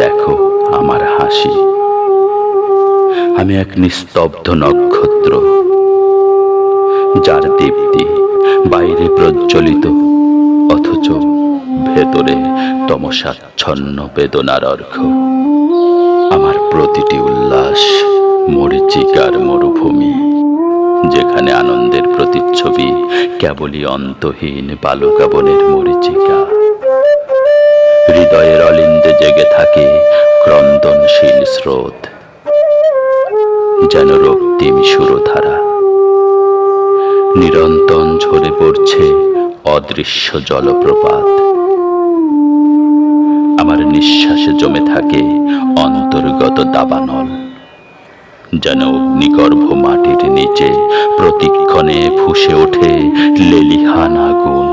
দেখো আমার হাসি। আমি এক নিস্তব্ধ নক্ষত্র, যার দীপ্তি বাইরে প্রজ্বলিত, অথচ ভেতরে তমসাচ্ছন্ন বেদনার অর্ঘ। আমার প্রতিটি উল্লাস মরীচিকার মরুভূমি, যেখানে আনন্দের প্রতিচ্ছবি কেবলই অন্তহীন বালুকাবনের মরীচিকা। হৃদয়ের অলিন্দে জেগে থাকে ক্রন্দনশীল স্রোত, যেন রক্তিম সুরধারা। নিরন্তর ঝরে পড়ছে অদৃশ্য জলপ্রপাত। আমার নিঃশ্বাসে জমে থাকে অন্তর্গত দাবানল, যেন অগ্নিগর্ভ মাটির নিচে প্রতিক্ষণে ফুঁসে ওঠে লেলিহান আগুন।